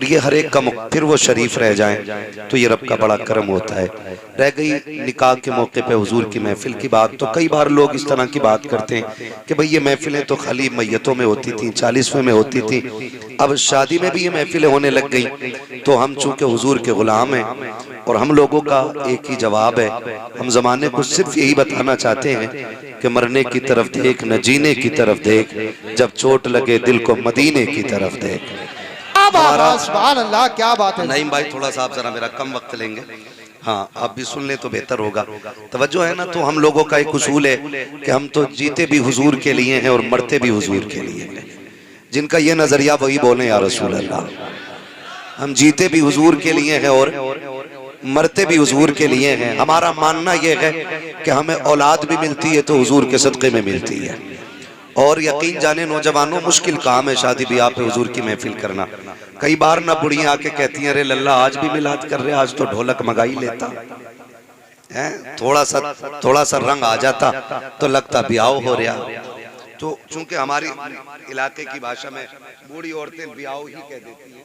ये हर एक का फिर वो शरीफ रह जाएं तो ये रब का बड़ा करम होता है। रह गई निकाह के मौके पे हुजूर की महफिल की बात, तो कई बार लोग इस तरह की बात करते हैं कि भाई ये महफिलें तो खाली मैयतों में होती थी, 40वें में होती थी, अब शादी में भी ये महफिलें होने लग गई। तो हम चूंकि हुजूर के गुलाम हैं और हम लोगों का एक ही जवाब है, हम जमाने को सिर्फ यही बताना चाहते हैं कि मरने की तरफ देख न जीने की तरफ देख, जब चोट लगे दिल को मदीने की तरफ देख। हमारा सुभान अल्लाह, क्या बात है। नईम भाई थोड़ा सा आप जरा मेरा कम वक्त लेंगे, हाँ आप भी सुन लें तो बेहतर होगा। तवज्जो है ना। तो हम लोगों का एक उसूल है कि हम तो जीते भी हुजूर के लिए हैं और मरते भी हुजूर के लिए हैं। जिनका ये नजरिया वही बोले या रसूल अल्लाह। हम जीते भी हुजूर के लिए हैं और मरते भी हुजूर के लिए हैं। हमारा मानना यह है कि हमें औलाद भी मिलती है तो हुजूर के सदक़े में मिलती है। और यकीन जाने नौजवानों, मुश्किल काम है शादी ब्याह पे हुजूर की महफिल करना। कई बार ना बुढ़ियां आके कहती हैं, अरे लल्ला आज भी मिलाद कर रहे, आज तो ढोलक मंगा ही लेता है, थोड़ा सा रंग आ जाता तो लगता ब्याह हो रहा। तो चूंकि हमारी इलाके की भाषा में बूढ़ी औरतें ब्याह ही कह देती हैं,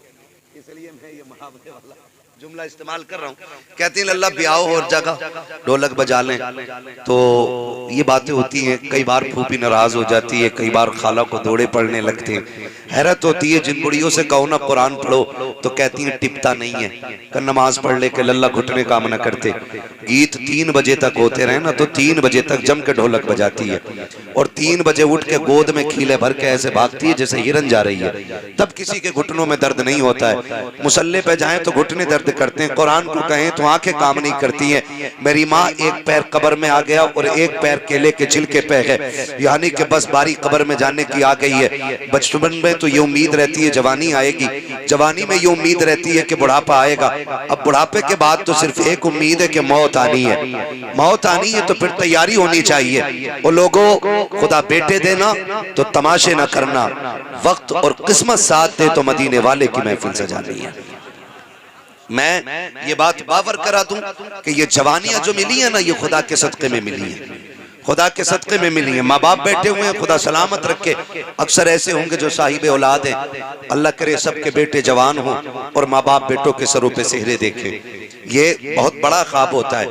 इसलिए मैं ये मुहावरे वाला जुमला इस्तेमाल कर रहा हूँ। कहती हैं लल्ला ब्याह और जगह ढोलक बजा लें, तो ये बातें होती हैं। कई बार फूफी नाराज हो जाती है, कई बार खाला को दौड़े पड़ने लगते हैं। हैरत होती है, जिन बुढ़ियों से कहो ना कुरान पढ़ो तो कहती हैं टिपता नहीं है, कि नमाज पढ़ ले के लल्ला घुटने काम न करते। गीत 3 बजे तक होते रहे ना तो 3 बजे तक जम के ढोलक बजाती है और 3 बजे उठ के गोद में खीले भर के ऐसे भागती है जैसे हिरन जा रही है। तब किसी के घुटनों में दर्द नहीं होता है। मुसल्ले पे जाएं तो घुटने दर्द करते हैं, कुरान को कहें तो आंखें काम नहीं करती हैं। मेरी माँ एक पैर कब्र में आ गया और एक पैर केले के छिलके पे है, यानी कि बस बारी कब्र में जाने की आ गई है। बचपन में तो ये उम्मीद रहती है जवानी आएगी, जवानी में ये उम्मीद रहती है कि बुढ़ापा आएगा। अब बुढ़ापे के बाद तो सिर्फ एक उम्मीद है कि मौत आनी है। मौत आनी है तो फिर तैयारी होनी चाहिए। वो लोगों खुदा बेटे देना तो तमाशे ना करना, वक्त और किस्मत साथ दे तो मदीने वाले की महफिल सजानी है। मैं ये बात बावर करा दूं कि ये जवानियां जो मिली है ना, ये खुदा के सदक़े में मिली है, खुदा के सदक़े में मिली है। माँ बाप बैठे हुए हैं, खुदा सलामत रखे। अक्सर ऐसे होंगे जो साहिब औलाद हैं, अल्लाह करे सबके बेटे जवान हों और माँ बाप बेटों के सरों पे सेहरे देखें। ये बहुत बड़ा ख्वाब होता है।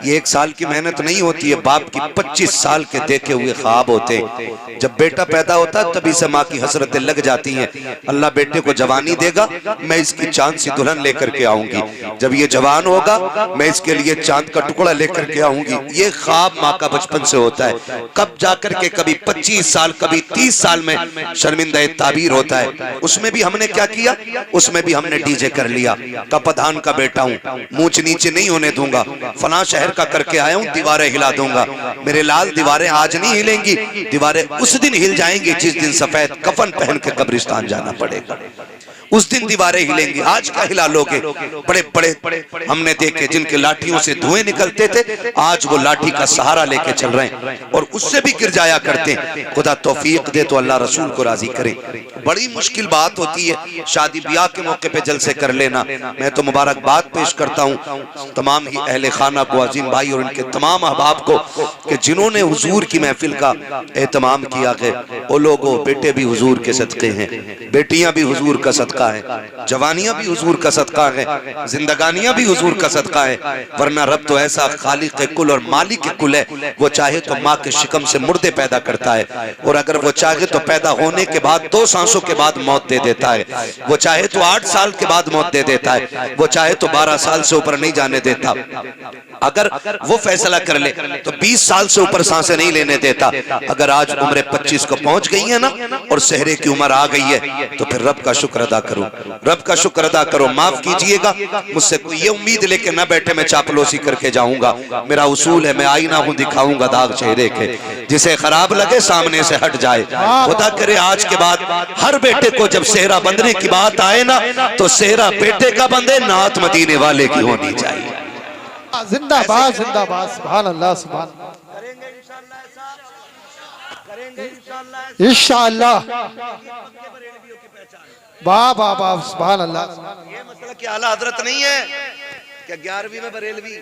ये 1 साल की मेहनत नहीं होती है, बाप की 25 साल के देखे हुए ख्वाब होते हैं। जब बेटा पैदा होता है तभी से माँ की हसरतें लग जाती हैं, अल्लाह बेटे को जवानी देगा, मैं इसकी चांद सी दुल्हन लेकर के आऊंगी, जब ये जवान होगा मैं इसके लिए चांद का टुकड़ा लेकर के आऊंगी। ये ख्वाब माँ का बचपन से होता है। कब जाकर के कभी 25 साल कभी 30 साल में शर्मिंदा ताबीर होता है। उसमें भी हमने क्या किया, उसमें भी हमने डीजे कर लिया। का प्रधान का बेटा हूँ, ऊंच नीचे नहीं होने दूंगा, फला शहर का करके आया हूँ, दीवारें हिला दूंगा। मेरे लाल दीवारें आज नहीं हिलेंगी, दीवारें उस दिन हिल जाएंगी जिस दिन सफेद कफन पहन के कब्रिस्तान जाना पड़ेगा, उस दिन दीवारें हिलेंगी। आज क्या हिला लोगे? बड़े बड़े हमने देखे जिनके लाठियों से धुएं निकलते थे, आज वो लाठी का सहारा लेके चल रहे हैं और उससे भी गिर जाया करते हैं। खुदा तौफीक दे तो अल्लाह रसूल को राजी करे। बड़ी मुश्किल बात होती है शादी ब्याह के मौके पे जलसे कर लेना। मैं तो मुबारकबाद पेश करता हूँ तमाम ही अहले खाना को, अजीम भाई और इनके तमाम अहबाब को कि जिन्होंने हुजूर की महफिल का एहतमाम किया है। वो लोगों बेटे भी हुजूर के सदक़े हैं, बेटियां भी हुजूर का सदका है, जवानियां भी हुजूर का सदका है, जिंदगानियां भी हुजूर का सदका है। वरना रब तो ऐसा खालिक कुल और मालिक कुल है, वो चाहे तो माँ के शिकम से मुर्दे पैदा करता है और अगर वो चाहे तो पैदा होने के बाद 2 सांसों के बाद मौत दे देता है। वो चाहे तो 8 साल के बाद मौत दे देता है, वो चाहे तो 12 साल से ऊपर नहीं जाने देता। अगर वो फैसला कर ले तो 20 साल से ऊपर सांसें नहीं लेने देता। अगर आज उम्र 25 को पहुंच गई है ना और सेहरे की उम्र आ गई है तो फिर रब का शुक्र अदा करो, रब का शुक्र अदा करो। माफ कीजिएगा, मुझसे कोई ये उम्मीद लेके न बैठे मैं चापलूसी करके जाऊंगा। मेरा उसूल है, मैं आईना हूं दिखाऊंगा दाग चेहरे के, जिसे खराब लगे सामने से हट जाए। खुदा करे आज के बाद हर बेटे को जब सेहरा बंधने की बात आए ना तो सेहरा बेटे का बंधे, नात मदीने वाले की होनी चाहिए। जिंदाबाद जिंदाबाद, सुभान अल्लाह सुभान। इंशाअल्लाह, वाह वाह वाह, सुभान अल्लाह। ये मसला कि आला हजरत नहीं है क्या 11वीं में बरेलवी,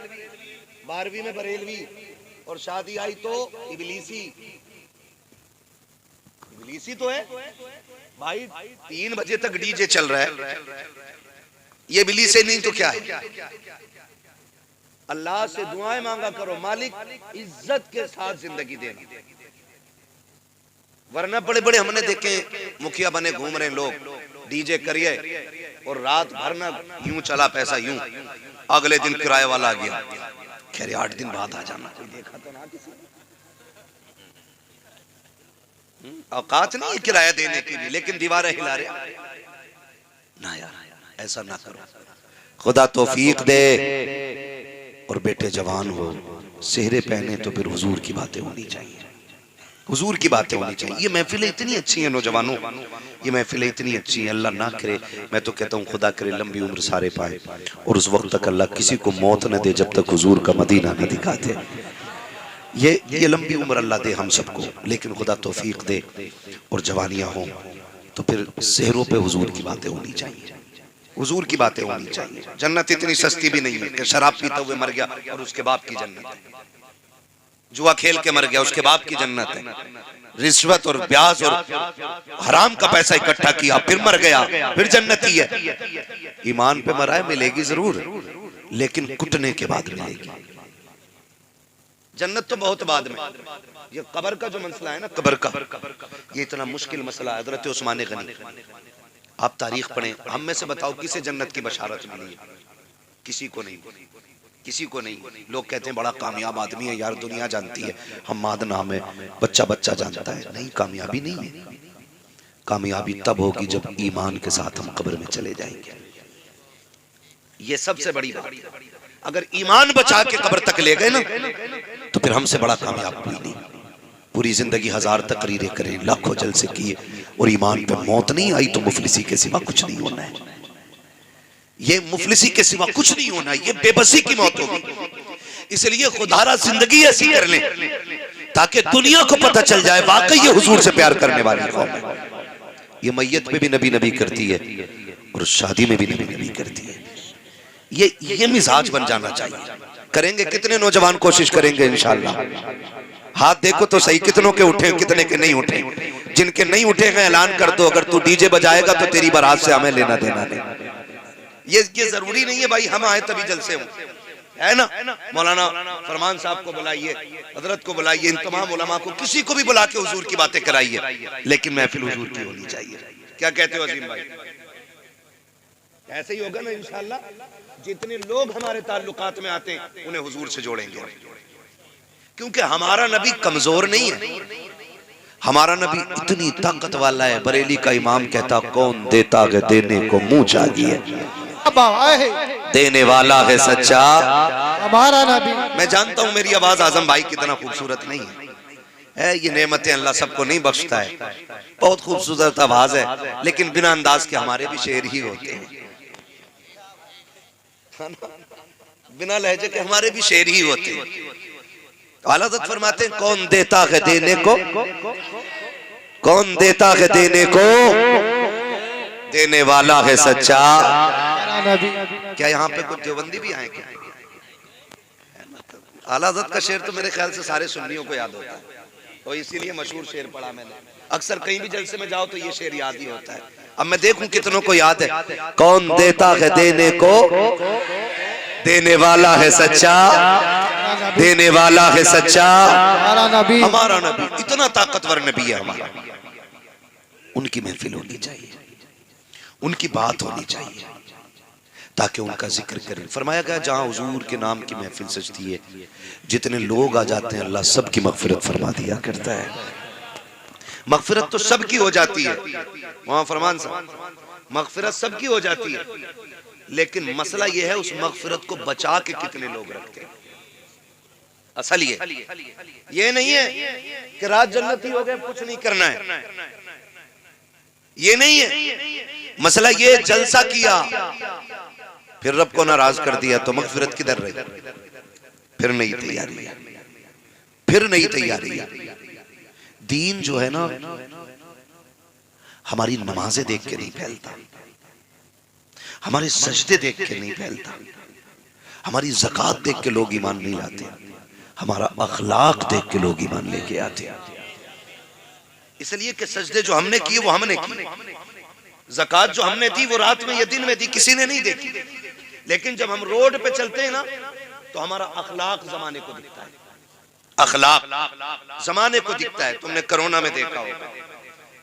12वीं में बरेलवी और शादी आई तो इबलीसी तो है भाई। 3 बजे तक डीजे चल रहा है, ये बिली से नहीं तो क्या है? अल्लाह से दुआएं मांगा करो, मालिक इज्जत के साथ जिंदगी देना। वरना बड़े बड़े हमने देखे मुखिया बने घूम रहे लोग, डीजे करिए और रात भर ना यूं चला पैसा यूं, अगले दिन किराए वाला आ गया, कह रहे 8 दिन बाद आ जाना। कोई देखा तो ना किसी ने? औकात नहीं है किराया देने की भी, लेकिन दीवारें हिला रहे ना। यार ऐसा ना करो, खुदा तौफीक दे। और बेटे जवान हो, सेहरे पहने तो फिर हुजूर की बातें होनी चाहिए, हुजूर की बातें होनी चाहिए। ये महफिलें इतनी अच्छी हैं नौजवानों, ये महफिलें इतनी अच्छी हैं। अल्लाह ना करे, मैं तो कहता हूँ खुदा करे लंबी उम्र सारे पाए और उस वक्त तक अल्लाह किसी को मौत न दे जब तक हुजूर का मदीना न दिखाते। ये लंबी उम्र अल्लाह दे हम सबको, लेकिन खुदा तौफीक दे और जवानियाँ हों तो फिर सेहरों पे हुजूर की बातें होनी चाहिए, हुजूर की बातें होनी चाहिए। जन्नत इतनी सस्ती भी नहीं है कि शराब पीते हुए मर गया और उसके बाप की जन्नत है, जुआ खेल के मर गया उसके बाप की जन्नत है, रिश्वत और ब्याज और हराम का पैसा इकट्ठा किया फिर मर गया फिर जन्नती है। ईमान पे मरा है, मिलेगी जरूर, लेकिन कुटने के बाद मिलेगी। जन्नत तो बहुत बाद में। ये कब्र का जो मसला है ना, कब्र का, ये इतना मुश्किल मसला है। हजरत उस्मान गनी, आप तारीख पढ़ें, हम में से बताओ किसे जन्नत की बशारत मिली? किसी को नहीं, किसी को नहीं। लोग कहते हैं बड़ा कामयाब आदमी है यार, दुनिया जानती है, हम्माद नाम है, बच्चा बच्चा जानता है। नहीं, कामयाबी नहीं है। कामयाबी तब होगी जब ईमान के साथ हम कब्र में चले जाएंगे। ये सबसे बड़ी बात है। अगर ईमान बचा के कब्र तक ले गए ना तो फिर हमसे बड़ा कामयाब कोई नहीं। पूरी जिंदगी 1000 तकरीरें करें, लाखों जलसे किए और ईमान पे मौत नहीं आई तो मुफलिसी के सिवा कुछ नहीं होना है। ये मुफलिसी के सिवा कुछ नहीं होना, ये बेबसी की मौत होगी। इसलिए खुदारा जिंदगी ऐसी कर ले ताकि दुनिया को पता चल जाए वाकई ये हुजूर से प्यार करने वाली कौम है। ये मैयत पे भी नबी नबी करती है और शादी में भी नबी नबी करती है। ये मिजाज बन जाना चाहिए। करेंगे कितने नौजवान कोशिश करेंगे इंशाअल्लाह? हाथ देखो तो सही, कितनों के उठे कितने के नहीं उठे। जिनके नहीं उठे हैं ऐलान कर दो, अगर तू डीजे बजाएगा तो तेरी बारात से हमें लेना देना नहीं। ये जरूरी नहीं है भाई हम आए तभी जलसे हो, है ना? मौलाना फरमान साहब को बुलाइए, हजरत को बुलाइए, इन तमाम उलमा को, किसी को भी बुला के हुजूर की बातें कराइए, लेकिन महफिल हुजूर की होनी चाहिए। क्या कहते हो अजीम भाई? ऐसे ही होगा ना इंशाअल्लाह। जितने लोग हमारे ताल्लुकात में आते हैं उन्हें हुजूर से जोड़ेंगे, क्योंकि हमारा नबी कमजोर नहीं है, हमारा नबी इतनी ताकत वाला है। बरेली का इमाम कहता कौन देता है देने को मुंह चाहिए, देने वाला है सच्चा हमारा नबी। मैं जानता हूं मेरी आवाज आजम भाई की तरह खूबसूरत नहीं है, ये नेमतें अल्लाह सबको नहीं बख्शता है। बहुत खूबसूरत आवाज है, लेकिन बिना अंदाज के हमारे भी शेर ही होते हैं, बिना लहजे के हमारे भी शेर ही होते हैं। आला हज़रत फरमाते हैं कौन देता है देने को, कौन देता है देने को, देने वाला है सच्चा। क्या यहाँ पे कुछ देवबंदी भी आए क्या? आला हज़रत का शेर तो मेरे ख्याल से सारे सुन्नियों को याद होता है, तो इसीलिए मशहूर शेर पढ़ा मैंने। अक्सर कहीं भी जलसे में जाओ तो ये शेर याद ही होता है। अब मैं देखूं कितनों को याद है। कौन देता है देने को, देने वाला है सच्चा, देने वाला है सच्चा। हमारा नबी इतना ताकतवर नबी है हमारा। उनकी महफिल होनी चाहिए, उनकी बात होनी चाहिए ताकि उनका जिक्र करें। फरमाया गया जहां हुजूर के नाम की महफिल सजती है, जितने लोग आ जाते हैं अल्लाह सबकी मगफिरत फरमा दिया करता है। मगफिरत तो सबकी हो जाती है, वहां फरमान साहब मगफिरत सबकी हो जाती है, लेकिन मसला यह है उस मगफिरत को बचा के कितने लोग रखते हैं। असल ये नहीं है कि रात जन्नती हो गए कुछ नहीं करना है, ये नहीं है मसला। ये जलसा किया फिर रब को नाराज कर दिया तो मगफिरत किधर रही? फिर नई तैयारी, फिर नई तैयारी। दीन जो है ना हमारी नमाजें देख के नहीं फैलता, हमारे सजदे देख के नहीं फैलता, हमारी ज़कात देख के लोग ईमान नहीं लाते, हमारा अखलाक देख के लोग ईमान लेके आते। इसलिए कि सजदे जो हमने किए वो हमने किए, ज़कात जो हमने दी वो रात में या दिन में दी, किसी ने नहीं देखी। लेकिन जब हम रोड पे चलते हैं ना तो हमारा अखलाक जमाने को दिखता है, अखलाक जमाने को दिखता है। तुमने कोरोना में देखा होगा,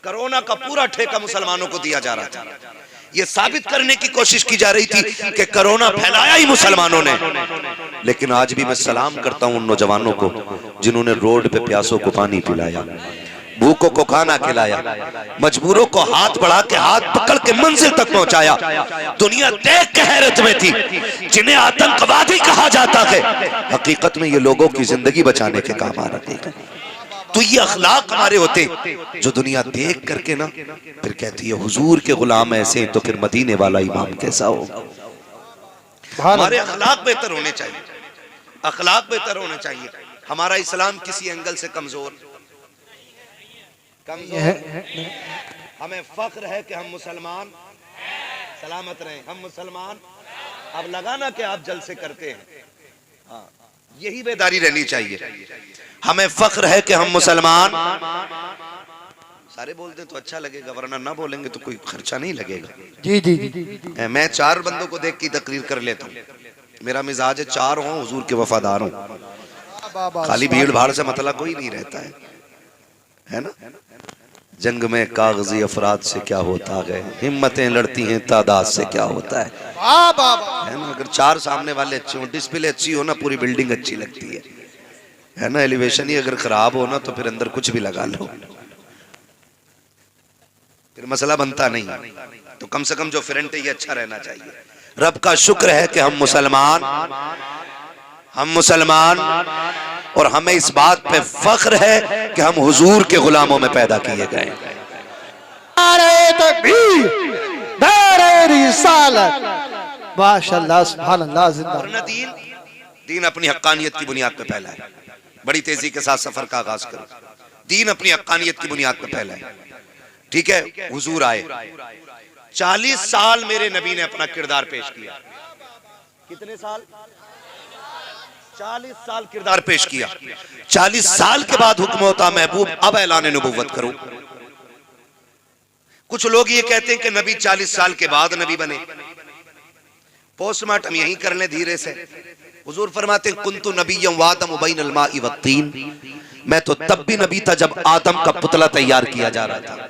कोरोना का पूरा ठेका मुसलमानों को दिया जा रहा था। ये साबित करने की कोशिश की जा रही थी कि कोरोना फैलाया ही मुसलमानों ने। लेकिन आज भी मैं सलाम करता हूं उन नौजवानों को जिन्होंने रोड पे प्यासों को पानी पिलाया, भूखों को खाना खिलाया, मजबूरों को हाथ बढ़ा के हाथ पकड़ के मंजिल तक पहुंचाया। दुनिया देख के हैरत में थी। जिन्हें आतंकवादी कहा जाता है, हकीकत में ये लोगों की जिंदगी बचाने के काम आ रहे थे। तो ये अखलाक हमारे होते जो दुनिया देख करके ना फिर कहती है हुजूर के गुलाम ऐसे, तो फिर मदीने वाला इमाम कैसा होगा। हमारे अखलाक बेहतर होने चाहिए, अखलाक बेहतर होने चाहिए। हमारा इस्लाम किसी एंगल से कमजोर हमें फख्र है कि हम मुसलमान, सलामत रहे हम मुसलमान। अब लगाना कि आप जलसे करते हैं, हाँ यही बेदारी रहनी चाहिए। हमें फख्र है कि हम मुसलमान, सारे बोल दें तो अच्छा लगेगा, वरना ना बोलेंगे तो कोई खर्चा नहीं लगेगा। जी जी जी। मैं 4 बंदों को देख के तकरीर कर लेता हूँ। मेरा मिजाज है 4 हों, हुजूर के वफादार हूँ। खाली भीड़ भाड़ से मतलब कोई नहीं रहता है ना। जंग में कागजी अफराद से क्या होता है, हिम्मतें लड़ती हैं तादाद से क्या होता है ना। अगर 4 सामने वाले अच्छे हो, डिस्प्ले अच्छी हो ना, पूरी बिल्डिंग अच्छी लगती है ना। एलिवेशन ही अगर खराब हो ना तो फिर अंदर कुछ भी लगा लो, फिर मसला बनता नहीं। तो कम से कम जो फ्रंट है ये अच्छा रहना चाहिए। रब का शुक्र है कि हम मुसलमान और हमें इस बात पे फख्र है कि हम हुजूर के गुलामों में पैदा किए गए। नारे तकबीर, नारे रिसालत, माशाअल्लाह सुभान अल्लाह। जिंदा दीन अपनी हक्कानियत की बुनियाद पे फैला है। बड़ी तेजी के साथ सफर का आगाज करो। दीन अपनी हक्कानियत की बुनियाद पे फैला है, ठीक है। हुजूर आए, 40 साल मेरे नबी ने अपना किरदार पेश किया। कितने साल? 40 साल किरदार पेश किया। 40 साल के बाद हुक्म होता महबूब अब ऐलान नबुव्वत करो। कुछ लोग ये कहते हैं कि नबी 40 साल के बाद नबी बने। पोस्टमार्टम यही कर ले धीरे से। हुजूर फरमाते हैं कुन्तु नबिय्यम व आदम बैनल माइ वत्तीन, मैं तो तब भी नबी था जब आदम का पुतला तैयार किया जा रहा था।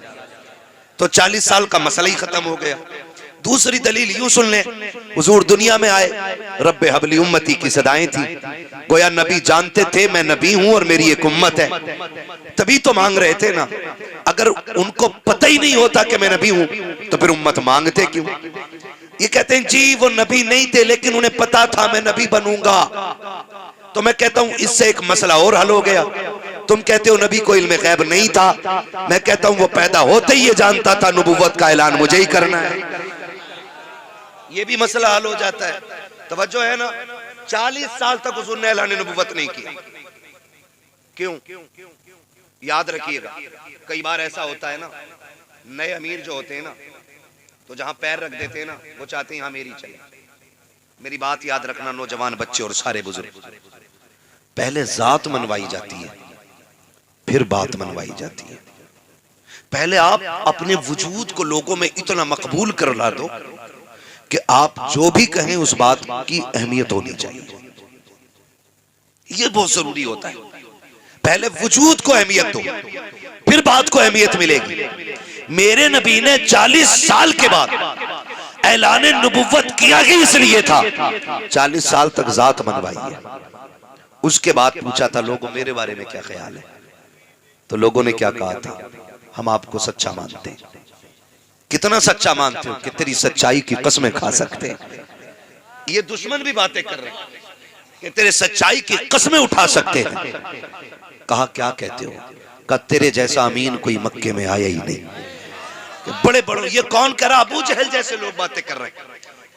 तो 40 साल का मसला ही खत्म हो गया। दूसरी दलील यूं सुन ले, हुजूर दुनिया में आए, रब्बे हबली उम्मती की सदाएं थी। गोया नबी जानते थे मैं नबी हूं और मेरी एक उम्मत है, तभी तो मांग रहे थे ना। अगर उनको पता ही नहीं होता कि मैं नबी हूं तो फिर उम्मत मांगते क्यों। ये कहते हैं जी वो नबी नहीं थे लेकिन उन्हें पता था मैं नबी बनूंगा। तो मैं कहता हूं इससे एक मसला और हल हो गया। तुम कहते हो नबी को इल्म गैब नहीं था, मैं कहता हूं वो पैदा होते ही ये जानता था नबुव्वत का ऐलान मुझे ही करना है। ये भी मसला हल हो जाता है। तवज्जो है ना। 40 साल तक हुजूर ने ऐलान नबुव्वत नहीं किया। क्यों? याद रखिएगा, कई बार ऐसा होता है ना, नए अमीर जो होते हैं ना तो जहां पैर रख देते हैं ना वो चाहते हैं यहां मेरी चले। मेरी बात याद रखना नौजवान बच्चे और सारे बुजुर्ग, पहले जात मनवाई जाती है फिर बात मनवाई जाती है। पहले आप अपने वजूद को लोगों में इतना मकबूल कर ला दो कि आप जो भी कहें उस बात की अहमियत होनी चाहिए। ये बहुत जरूरी होता है। पहले वजूद को अहमियत दो फिर बात को अहमियत मिलेगी। मेरे नबी ने 40 साल के बाद ऐलान नबुव्वत किया ही इसलिए था। 40 साल तक जात मनवाई है। उसके बाद पूछा था लोगों मेरे बारे में क्या ख्याल है, तो लोगों ने क्या कहा था, हम आपको सच्चा मानते हैं। कितना सच्चा मानते हो कि तेरी सच्चाई की कसमें खा सकते हैं। ये दुश्मन भी बातें कर रहे हैं कि तेरे सच्चाई की कसमें उठा सकते हैं। कहा क्या कहते हो? कहा तेरे जैसा अमीन कोई मक्के में आया ही नहीं। बड़े बड़े ये कौन कह रहा? अबू जहल जैसे लोग बातें कर रहे हैं,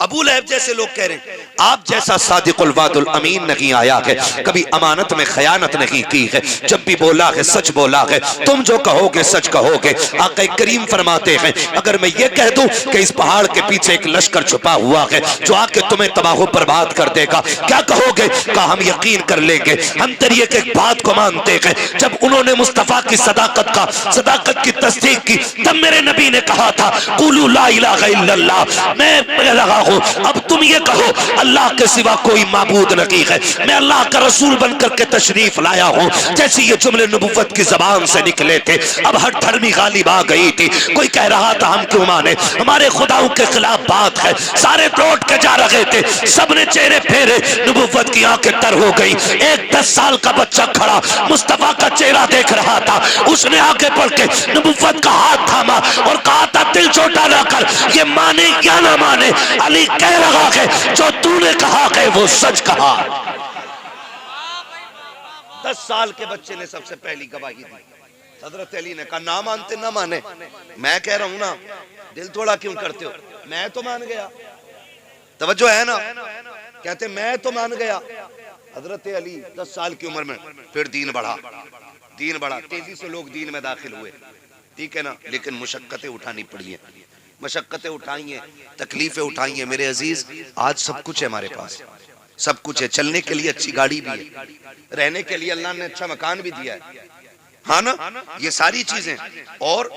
अबू लहब जैसे लोग कह रहे हैं आप जैसा सादिकुल वादुल अमीन नहीं आया है, कभी अमानत में खयानत नहीं की है, जब भी बोला है सच बोला है, तुम जो कहोगे सच कहोगे। आका करीम फरमाते हैं अगर मैं ये कह दूं कि इस पहाड़ के पीछे एक लश्कर छुपा हुआ है जो आके तुम्हें तबाह बर्बाद कर देगा, क्या कहोगे? कहा हम यकीन कर लेंगे, हम तेरी एक एक बात को मानते हैं। जब उन्होंने मुस्तफा की सदाकत की तस्दीक की, तब मेरे नबी ने कहा था कुलू ला इलाहा इल्लल्लाह, मैं कह रहा हूं अब तुम ये कहो अल्लाह के सिवा कोई माबूद नहीं है, मैं अल्लाह का रसूल बनकर के तशरीफ लाया हूं। जैसे ये जुमले नबुव्वत की जबान से निकले थे, अब हर धर्मी गालिब आ गई थी। कोई कह रहा था हम क्यों माने, हमारे खुदाओं के खिलाफ बात है, सारे लौट के जा रहे थे, सबने चेहरे फेरे, नबुव्वत की आंखें तर हो गई। एक 10 साल का बच्चा खड़ा मुस्तफा का चेहरा देख रहा था, उसने आगे बढ़ के नबुव्वत का हाथ थामा और कहा था दिल छोटा ना कर, ये माने या ना माने, अली कह रहा है जो तूने कहा है वो सच कहा। 10 साल के बच्चे ने सबसे पहली गवाही दी। हजरत अली ने कहा ना मानते ना माने, मैं कह रहा हूं ना, दिल थोड़ा क्यों करते हो, मैं तो मान गया। तवज्जो है ना, कहते मैं तो मान गया। हजरत अली 10 साल की उम्र में फिर दीन बढ़ा, तेजी से लोग दीन में दाखिल हुए, ठीक है ना, लेकिन मुशक्कतें उठानी पड़ी है, मशक्कतें उठाई हैं, तकलीफें उठाई हैं। मेरे अजीज आज सब कुछ है हमारे पास, सब कुछ है, चलने के लिए अच्छी गाड़ी भी है, रहने के लिए अल्लाह ने अच्छा मकान भी दिया है, हाँ ना, ये सारी चीजें, और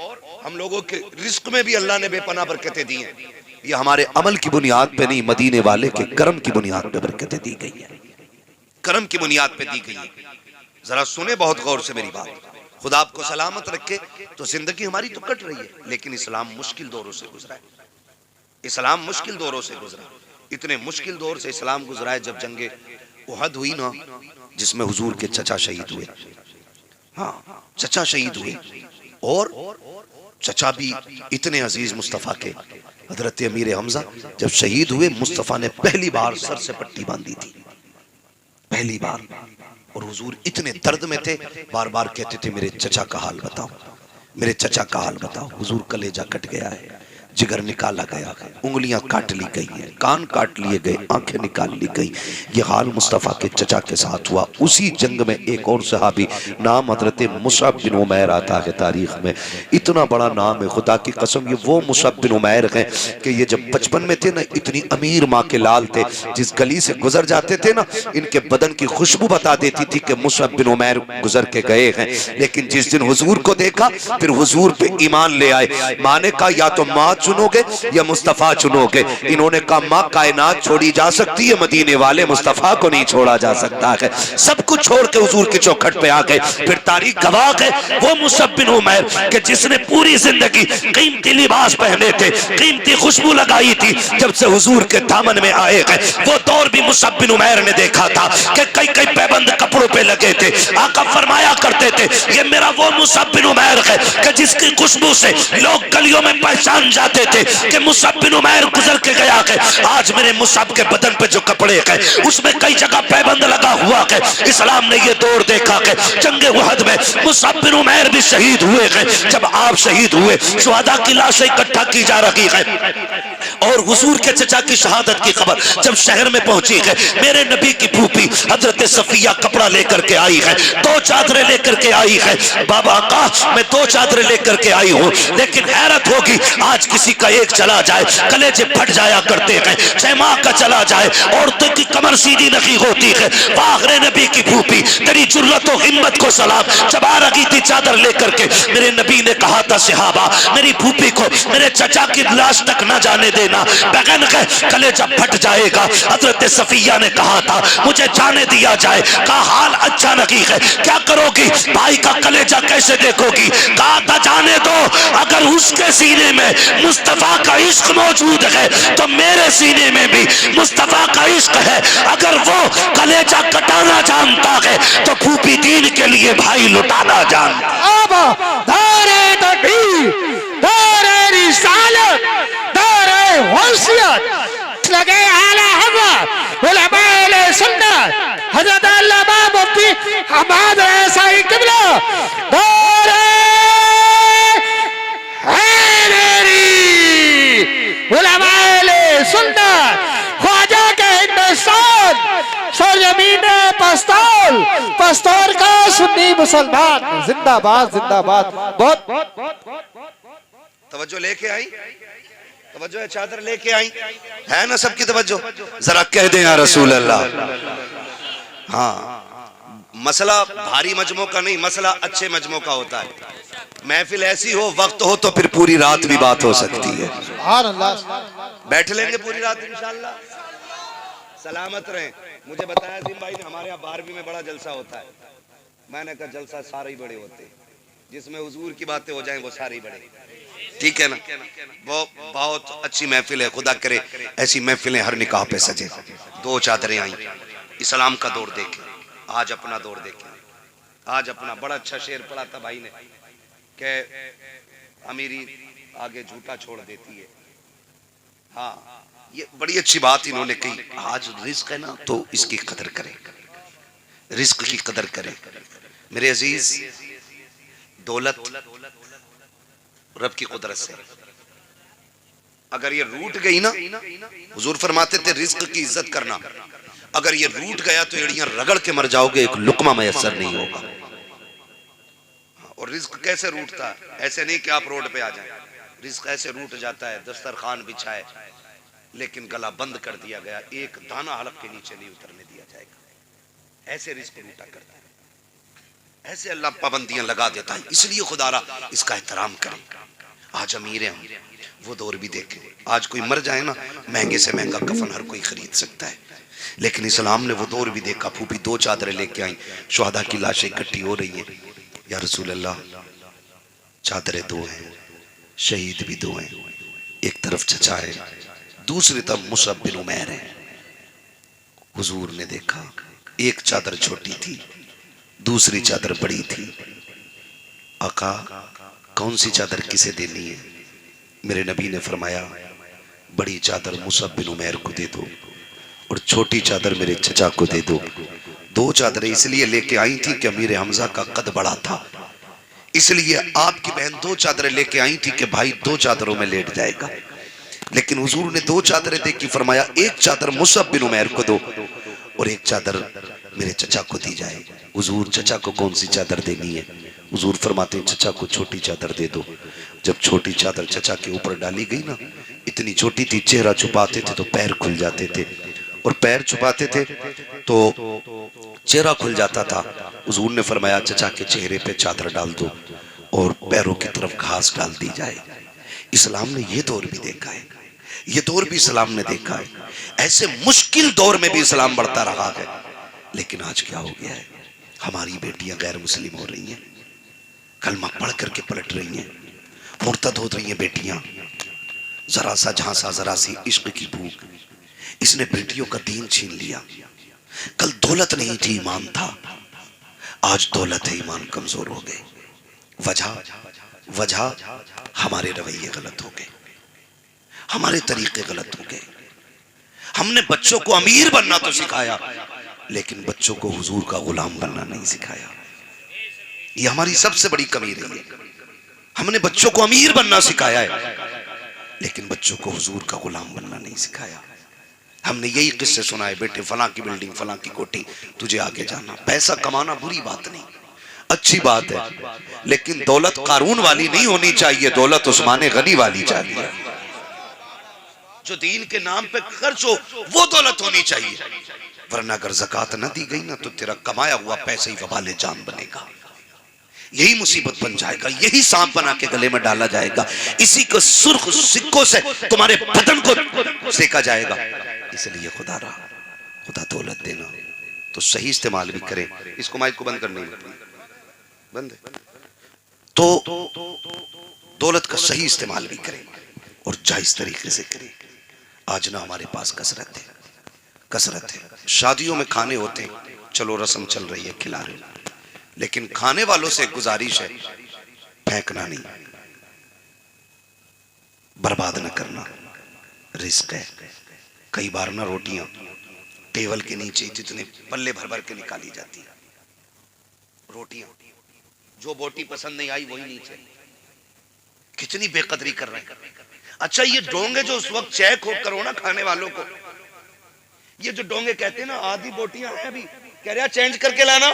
हम लोगों के रिस्क में भी अल्लाह ने बेपनाह बरकतें दी हैं। ये हमारे अमल की बुनियाद पे नहीं, मदीने वाले के करम की बुनियाद पे बरकतें दी गई है, करम की बुनियाद पे दी गई है। जरा सुने बहुत गौर से मेरी बात, खुदा आपको सलामत रखे। तो जिंदगी हमारी तो कट रही है, लेकिन इस्लाम मुश्किल दौरों से गुजरा है, इस्लाम मुश्किल दौरों से गुजरा। इतने मुश्किल दौर से इस्लाम गुजरा है जब जंगे उहद हुई ना, जिसमें हुजूर के चचा शहीद हुए, हाँ चचा शहीद हुए, और चचा भी इतने अजीज मुस्तफ़ा के, हजरत अमीर हमजा जब शहीद हुए, मुस्तफ़ा ने पहली बार सर से पट्टी बांधी थी, पहली बार, और हुजूर इतने दर्द में थे, बार बार कहते थे मेरे चचा का हाल बताओ, मेरे चचा का हाल बताओ। हुजूर कलेजा कट गया है, जिगर निकाला गया है, उंगलियां काट ली गई हैं, कान काट लिए गए, आंखें निकाल ली गई। ये हाल मुस्तफ़ा के चचा के साथ हुआ। उसी जंग में एक और सहाबी, नाम हजरत मुसअब बिन उमैर आता है तारीख में, इतना बड़ा नाम है, खुदा की कसम, ये वो मुसअब बिन उमैर हैं कि ये जब बचपन में थे ना, इतनी अमीर माँ के लाल थे, जिस गली से गुजर जाते थे ना, इनके बदन की खुशबू बता देती थी कि मुसअब बिन उमैर गुजर के गए हैं। लेकिन जिस दिन हुजूर को देखा, फिर हुजूर पे ईमान ले आए। माँ ने कहा या तो माँ चुनोगे या मुस्तफा चुनोगे। इन्होंने कहा मां कायनात छोड़ी जा सकती है, मदीने वाले मुस्तफा को नहीं छोड़ा जा सकता है। सब कुछ छोड़ के हुजूर की चौखट पे आ गए। फिर तारीख गवाह है वो मुसअब बिन उमैर के जिसने पूरी जिंदगी कीमती लिबास पहने थे, कीमती खुशबू लगाई थी, जब से हुजूर के दामन में आए गए वो दौर भी मुसअब बिन उमैर ने देखा था कि कई कई पैबंद कपड़ों पे लगे थे। आका फरमाया करते थे ये मेरा वो मुसअब बिन उमैर है कि जिसकी खुशबू से लोग गलियों में पहचान जाते थे कि मुसअब बिन उमैर गुजर के गया है। आज मेरे मुसअब के बदन पे जो कपड़े हैं उसमें कई जगह पैबंद लगा हुआ है। इस्लाम ने ये दौर देखा है जंगे उहद में मुसअब बिन उमैर भी शहीद हुए हैं। जब आप शहीद हुए, शुहदा की लाशें इकट्ठा की जा रही है और हुजूर के चचा की शहादत की खबर जब शहर में पहुंची है, मेरे नबी की फूफी हजरत सफिया कपड़ा लेकर के आई है, 2 चादरें लेकर के आई है। बाबा का मैं 2 चादरें लेकर के आई हूँ, लेकिन हैरत होगी आज किसी का एक चला जाए कलेजे फट जाया करते हैं, 6 माह का चला जाए औरतों की कमर सीधी नहीं होती है। वागरे नबी की फूफी तेरी जुर्रत और हिम्मत को सलाम। जब आ रही थी चादर लेकर के, मेरे नबी ने कहा था सहाबा मेरी फूफी को मेरे चचा की लाश तक न जाने देना, बगन के कलेजा फट जाएगा। हजरत सफिया ने कहा था मुझे जाने दिया जाए। कहा हाल अच्छा नहीं है, क्या करोगी, भाई का कलेजा कैसे देखोगी। कहा था जाने दो, अगर उसके सीने में मुस्तफा का इश्क मौजूद है तो मेरे सीने में भी मुस्तफा का इश्क है। अगर वो कलेजा कटाना जानता है तो फूफी दीन के लिए भाई लुटाना जानता है। लगे आला हवा उलमाए सुन्नत हज़रत अल्लामा मुफ्ती हमाद रसाई किबला दौरे हैदरी उलमाए सुन्नत ख्वाजा के सरजमीन पस्तौल, पस्तौल का सुन्नी मुसलमान जिंदाबाद जिंदाबाद। बहुत तवज्जो लेके आई, तवज्जो है, चादर लेके आई है ना सबकी तवज्जो, जरा कह दे या रसूल अल्लाह। हाँ, मसला भारी मजमों का नहीं, मसला अच्छे मजमों का होता है। महफिल ऐसी हो, वक्त हो तो फिर पूरी रात भी बात हो सकती है। सुभान अल्लाह। बैठ लेंगे पूरी रात इंशाल्लाह, सलामत रहें। मुझे बताया जिन भाई ने हमारे यहाँ 12वीं में बड़ा जलसा होता है। मैंने कहा जलसा सारे ही बड़े होते हैं, जिसमें हुजूर की बातें हो जाएं वो सारे ही बड़े, ठीक है ना। वो बहुत अच्छी महफिल है, खुदा करे ऐसी महफिलें हर निकाह पे सजे। 2 चादरें आई, इस्लाम का दौर देखें, आज अपना दौर देखें। आज अपना बड़ा अच्छा शेर पढ़ा था भाई ने कि अमीरी आगे झूठा छोड़ देती है। हाँ, ये बड़ी अच्छी बात इन्होंने कही। आज रिस्क है ना तो इसकी कदर करें, रिस्क की कदर करें। मेरे अजीज, दौलत रब की कुदरत से अगर ये रूठ गई ना, हुजूर फरमाते थे रिस्क की इज्जत करना, अगर ये रूठ गया तो एड़ियां रगड़ के मर जाओगे, एक लुकमा मैसर नहीं होगा। और रिस्क कैसे रूठता है? ऐसे नहीं कि आप रोड पे आ जाएं, रिस्क ऐसे रूठ जाता है दस्तरखान बिछाए लेकिन गला बंद कर दिया गया, एक दाना हलक के नीचे नहीं उतरने दिया जाएगा। ऐसे रिस्क रूठा करता है, ऐसे अल्लाह पाबंदियां लगा देता है। इसलिए खुदारा इसका एहतराम करें। आज अमीर हैं हम, वो दौर भी देखें। आज कोई मर जाए ना, महंगे से महंगा कफन हर कोई खरीद सकता है, लेकिन इस्लाम ने वो दौर भी देखा। फूफी 2 चादरें लेके आई, शुहदा की लाशें इकट्ठी हो रही हैं। या रसूल अल्लाह, चादरें 2 हैं, शहीद भी 2 हैं, एक तरफ चचा है, दूसरी तरफ मुसअब बिन उमैर है। हुजूर ने देखा, एक चादर छोटी थी, दूसरी चादर बड़ी थी। आका, कौन सी चादर किसे देनी है? मेरे नबी ने फरमाया, बड़ी चादर मुसअब बिन उमैर को दे दो और छोटी चादर मेरे चचा को दे दो। 2 चादरें इसलिए लेके आई थी कि अमीर हमजा का कद बड़ा था, इसलिए आपकी बहन 2 चादरें लेके आई थी कि भाई 2 चादरों में लेट जाएगा। लेकिन हुजूर ने 2 चादरें देख के फरमाया, एक चादर मुसअब बिन उमैर को दो और एक चादर मेरे चचा को दी जाए। हुजूर, चचा को कौन सी चादर देनी है? हुजूर फरमाते हैं, चचा को छोटी चादर दे दो। जब छोटी चादर चचा के ऊपर डाली गई ना, इतनी छोटी थी, चेहरा छुपाते थे तो पैर खुल जाते थे, और पैर छुपाते थे तो चेहरा खुल जाता था। हुजूर ने फरमाया, चचा के चेहरे पे चादर डाल दो और पैरों की तरफ घास डाल दी जाए। इस्लाम ने ये दौर भी देखा है, ये दौर भी इस्लाम ने देखा है। ऐसे मुश्किल दौर में भी इस्लाम बढ़ता रहा है। लेकिन आज क्या हो गया है? हमारी बेटियां गैर मुस्लिम हो रही हैं, कलमा पढ़ करके पलट रही हैं, मुर्तद हो रही हैं बेटियां। जरा सा झांसा, जरा सी इश्क की भूख, इसने बेटियों का दीन छीन लिया। कल दौलत नहीं थी, ईमान था, आज दौलत है, ईमान कमजोर हो गए। वजह हमारे रवैये गलत हो गए, हमारे तरीके गलत हो गए। हमने बच्चों को अमीर बनना तो सिखाया, लेकिन बच्चों को हुजूर का गुलाम बनना नहीं सिखाया। ये हमारी सबसे बड़ी कमी रही है। हमने बच्चों को अमीर बनना सिखाया है, लेकिन बच्चों को हुजूर का गुलाम बनना नहीं सिखाया। हमने यही किस्से सुनाए, बेटे फलां की बिल्डिंग, फलां की कोठी, तुझे आगे जाना। पैसा कमाना बुरी बात नहीं, अच्छी बात है, लेकिन दौलत कारून वाली नहीं होनी चाहिए, दौलत उस्माने गनी वाली चाहिए। जो दीन के नाम पे खर्च हो वो दौलत होनी चाहिए, वरना अगर ज़कात न दी गई ना तो तेरा कमाया हुआ पैसा ही वबाले जान बनेगा। यही मुसीबत बन जाएगा, यही सांप बना के गले में डाला जाएगा, इसी को सुर्ख सिक्कों से तुम्हारे बदन को सेका जाएगा। इसलिए खुदा दौलत देना तो सही इस्तेमाल भी करें। इसको माइक को बंद करने बंद है तो दौलत का सही इस्तेमाल भी करें और जायज तरीके से करें। आज ना हमारे पास कसरत है, शादियों में खाने होते हैं, चलो रस्म चल रही है, खिला रहे, लेकिन खाने वालों से गुजारिश है, फेंकना नहीं, बर्बाद न करना, रिस्क है। कई बार ना रोटियां टेबल के नीचे जितने पल्ले भर भर के निकाली जाती है, रोटियां जो बोटी पसंद नहीं आई वही नीचे, कितनी बेकदरी कर रहे हैं। अच्छा, ये डोंगे जो उस वक्त चेक हो करो ना खाने वालों को, ये जो डोंगे कहते हैं ना, आधी बोटियां हैं अभी, कह रहे चेंज करके लाना।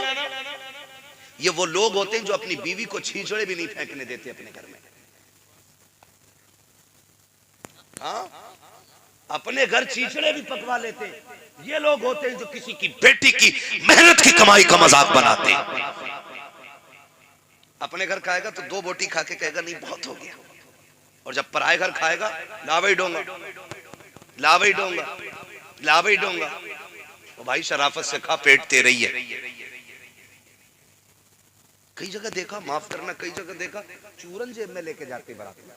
ये वो लोग होते हैं जो अपनी बीवी को छींचड़े भी नहीं फेंकने देते अपने घर में। हाँ, अपने घर छींचड़े भी पकवा लेते हैं। ये लोग होते हैं जो किसी की बेटी की मेहनत की कमाई का मजाक बनाते हैं। अपने घर खाएगा तो 2 बोटी खा के कहेगा नहीं बहुत हो गया, और जब पराए घर खाएगा लावई डोंगा, लावई डोंगा, लावई डोंगा। तो भाई शराफत से खा, पेट तेरे ही है। कई जगह देखा, माफ करना, कई जगह देखा चूरन जेब में लेके जाते बारात में।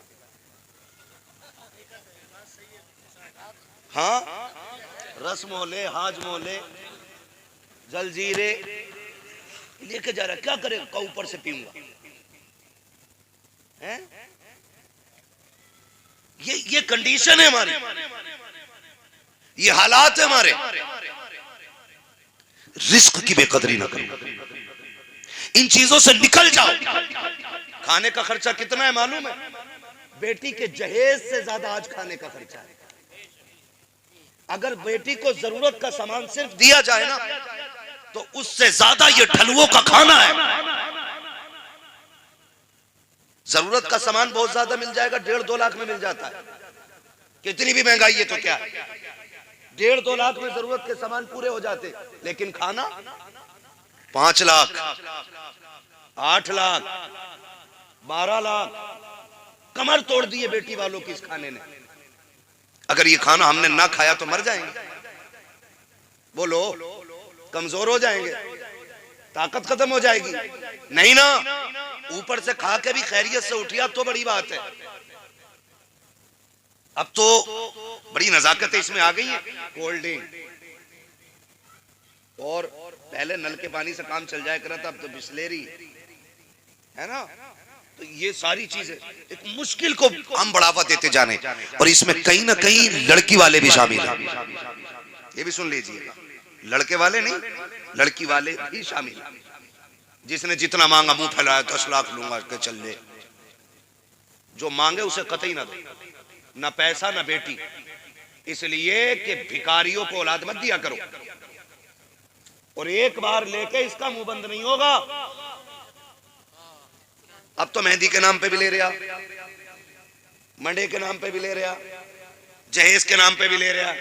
हाँ, रस मोले, हाज मोले, जलजीरे लेके जा रहा है। क्या करेगा? का ऊपर से पीऊंगा है? ये कंडीशन है हमारी, ये हालात है हमारे। रिस्क की बेकदरी ना करो, इन चीजों से निकल जाओ। खाने का खर्चा कितना है मालूम है? बेटी के जहेज से ज्यादा आज खाने का खर्चा है। अगर बेटी को जरूरत का सामान सिर्फ दिया जाए ना, तो उससे ज्यादा ये ढलुओं का खाना है। जरूरत का सामान बहुत ज्यादा मिल जाएगा, 1.5-2 लाख में मिल जाता है। कितनी भी महंगाई है तो क्या है, 1.5-2 लाख में जरूरत के सामान पूरे हो जाते। लेकिन खाना 5 लाख, 8 लाख, 12 लाख, कमर तोड़ दिए बेटी वालों की इस खाने ने। अगर ये खाना हमने ना खाया तो मर जाएंगे, बोलो, कमजोर हो जाएंगे, ताकत खत्म हो जाएगी। नहीं ना, ऊपर से खा के भी खैरियत से उठिया तो बड़ी बात है। अब तो बड़ी नजाकत इसमें आ गई है, कोल्ड ड्रिंक, और पहले नल के पानी से काम चल जाया करा था, अब तो बिस्लेरी है ना। तो ये सारी चीजें एक मुश्किल को हम बढ़ावा देते जाने, और इसमें कहीं ना कहीं लड़की वाले भी शामिल हैं। ये भी सुन लीजिएगा, लड़के वाले नहीं, लड़की वाले भी शामिल हैं। जिसने जितना मांगा मुंह फैलाया, 10 लाख लूंगा के चल ले। जो मांगे उसे कतई ना दो, ना पैसा ना बेटी, इसलिए कि भिखारियों को औलाद मत दिया करो। और एक बार लेके इसका मुंह बंद नहीं होगा। अब तो मेहंदी के नाम पे भी ले रहा, मंडे के नाम पे भी ले रहा, जहेज के नाम पे भी ले रहा,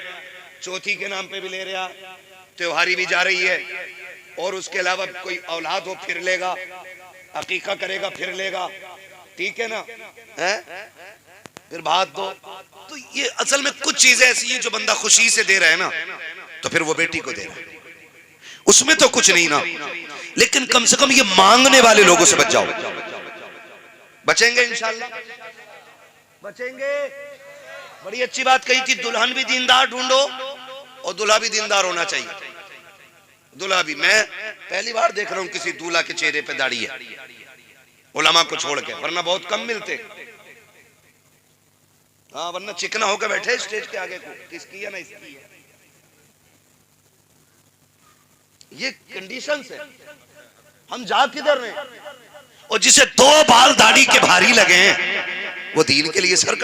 चौथी के नाम पे भी ले रहा, त्योहारी भी जा रही है, और उसके अलावा कोई औलाद हो फिर लेगा, अकीका करेगा फिर लेगा, ठीक है ना, है फिर भात दो। तो ये असल में कुछ चीजें ऐसी हैं जो बंदा खुशी से दे रहा है ना, तो फिर वो बेटी को दे रहा है, उसमें तो कुछ नहीं ना। लेकिन कम से कम ये मांगने वाले लोगों से बच जाओ। बचेंगे इंशाल्लाह, बचेंगे। बड़ी अच्छी बात कही थी, दुल्हन भी दीनदार ढूंढो और दूल्हा भी दीनदार होना चाहिए। दूल्हा भी, मैं पहली बार देख रहा हूं किसी दूल्हा के चेहरे पे दाढ़ी है, उलमा को छोड़ के, वरना बहुत कम मिलते। हाँ, वरना चिकना होकर बैठे स्टेज के आगे को, किसकी है ना इसकी है। ये कंडीशंस है, हम जा किधर रहे हैं। और जिसे 2 बाल दाढ़ी के भारी लगे हैं, वो दीन के लिए सर